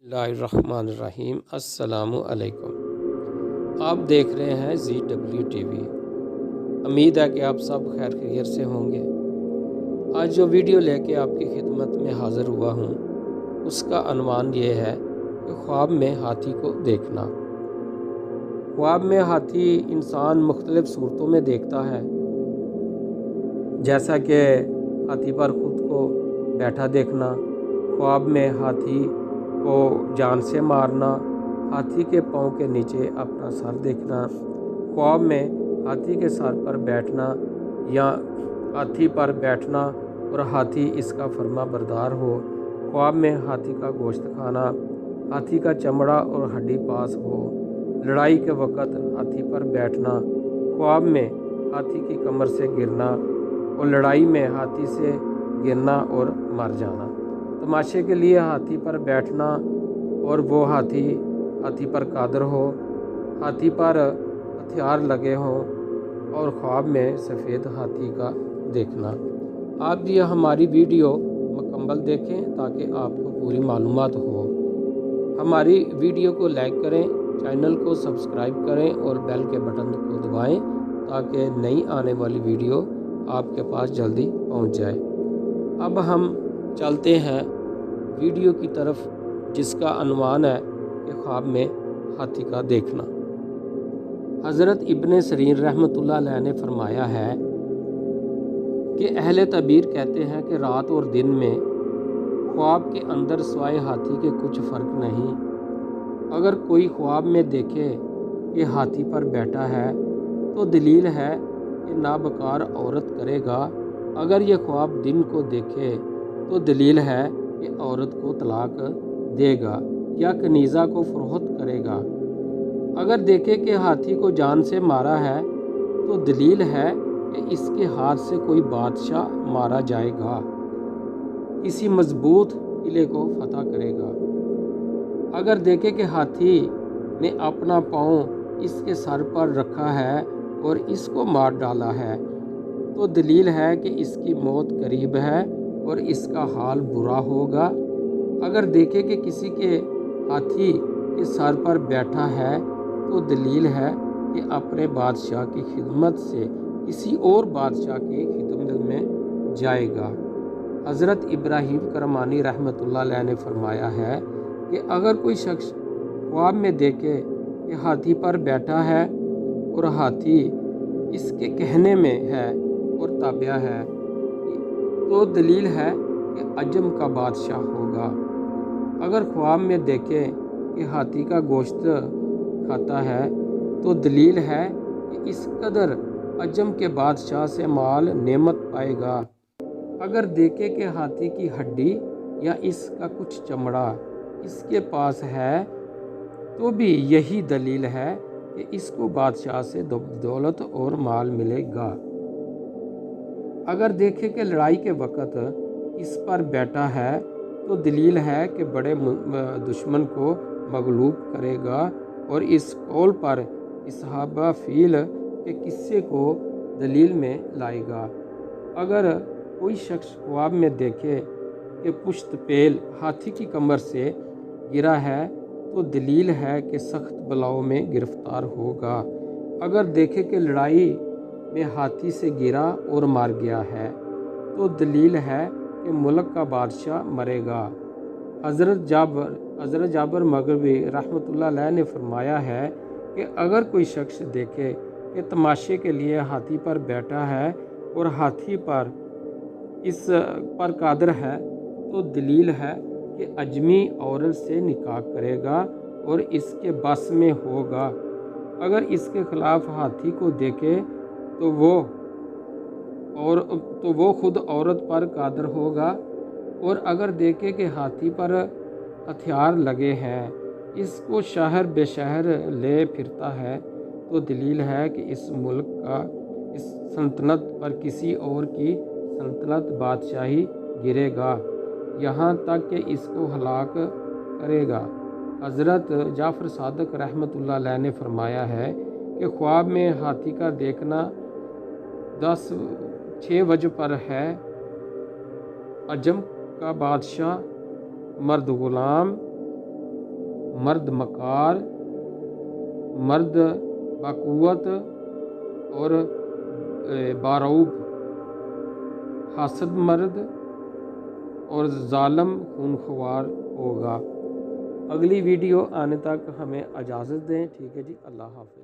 बिस्मिल्लाहिर्रहमानिर्रहीम। अस्सलामु अलैकुम। आप देख रहे हैं ZWTV। उम्मीद है कि आप सब खैर खैरियत से होंगे। आज जो वीडियो लेके आपकी खिदमत में हाज़िर हुआ हूँ उसका अनवान ये है कि ख्वाब में हाथी को देखना। ख्वाब में हाथी इंसान मुख्तलिफ़ सूरतों में देखता है, जैसा कि हाथी पर ख़ुद को बैठा देखना, ख्वाब में हाथी को जान से मारना, हाथी के पाँव के नीचे अपना सर देखना, ख्वाब में हाथी के सर पर बैठना या हाथी पर बैठना और हाथी इसका फर्मा बरदार हो, ख्वाब में हाथी का गोश्त खाना, हाथी का चमड़ा और हड्डी पास हो, लड़ाई के वक़्त हाथी पर बैठना, ख्वाब में हाथी की कमर से गिरना और लड़ाई में हाथी से गिरना और मर जाना। तमाशे के लिए हाथी पर बैठना और वो हाथी पर कादर हो, हाथी पर हथियार लगे हों और ख्वाब में सफ़ेद हाथी का देखना। आप ये हमारी वीडियो मुकम्मल देखें ताकि आपको पूरी मालूमात हो। हमारी वीडियो को लाइक करें, चैनल को सब्सक्राइब करें और बेल के बटन को दबाएं ताकि नई आने वाली वीडियो आपके पास जल्दी पहुंच जाए। अब हम चलते हैं वीडियो की तरफ, जिसका अनवान है कि ख्वाब में हाथी का देखना। हज़रत इब्न सरीन रहमतुल्लाह अलैह ने फरमाया है कि अहले तबीर कहते हैं कि रात और दिन में ख्वाब के अंदर स्वाय हाथी के कुछ फ़र्क नहीं। अगर कोई ख्वाब में देखे कि हाथी पर बैठा है तो दलील है कि नाबकार औरत करेगा। अगर ये ख्वाब दिन को देखे तो दलील है कि औरत को तलाक देगा या कनीज़ा को फ़रोख्त करेगा। अगर देखे कि हाथी को जान से मारा है तो दलील है कि इसके हाथ से कोई बादशाह मारा जाएगा, किसी मजबूत किले को फतह करेगा। अगर देखे कि हाथी ने अपना पाँव इसके सर पर रखा है और इसको मार डाला है तो दलील है कि इसकी मौत करीब है और इसका हाल बुरा होगा। अगर देखे कि किसी के हाथी के सर पर बैठा है तो दलील है कि अपने बादशाह की खिदमत से किसी और बादशाह की खिदमत में जाएगा। हज़रत इब्राहीम करमानी रहमतुल्लाह अलैह ने फरमाया है कि अगर कोई शख्स ख्वाब में देखे कि हाथी पर बैठा है और हाथी इसके कहने में है और ताबिया है तो दलील है कि अजम का बादशाह होगा। अगर ख्वाब में देखे कि हाथी का गोश्त खाता है तो दलील है कि इस कदर अजम के बादशाह से माल नेमत पाएगा। अगर देखे कि हाथी की हड्डी या इसका कुछ चमड़ा इसके पास है तो भी यही दलील है कि इसको बादशाह से दौलत और माल मिलेगा। अगर देखे कि लड़ाई के वक़्त इस पर बैठा है तो दलील है कि बड़े दुश्मन को मगलूब करेगा और इस कौल पर इसहाबा फील के किस्से को दलील में लाएगा। अगर कोई शख्स ख्वाब में देखे कि पुश्त पेल हाथी की कमर से गिरा है तो दलील है कि सख्त बलाओं में गिरफ्तार होगा। अगर देखे कि लड़ाई में हाथी से गिरा और मार गया है तो दलील है कि मुल्क का बादशाह मरेगा। हज़रत जाबर मगरबी रहमतुल्लाह अलैह ने फरमाया है कि अगर कोई शख्स देखे कि तमाशे के लिए हाथी पर बैठा है और हाथी पर इस पर कादर है तो दलील है कि अजमी औरत से निकाह करेगा और इसके बस में होगा। अगर इसके खिलाफ हाथी को देखे तो वो खुद औरत पर कादर होगा। और अगर देखे कि हाथी पर हथियार लगे हैं, इसको शहर बेशहर ले फिरता है तो दलील है कि इस मुल्क का इस सल्तनत पर किसी और की सल्तनत बादशाही गिरेगा, यहाँ तक कि इसको हलाक करेगा। हज़रत जाफ़र सादिक रहमतुल्लाह अलैह ने फरमाया है कि ख्वाब में हाथी का देखना 6 वजह पर है। अजम का बादशाह, मर्द गुलाम, مرد مکار، مرد بقوت اور بارعوب، حاسد مرد اور ظالم خونخوار ہوگا۔ اگلی ویڈیو آنے تک ہمیں اجازت دیں، ٹھیک ہے جی، اللہ حافظ۔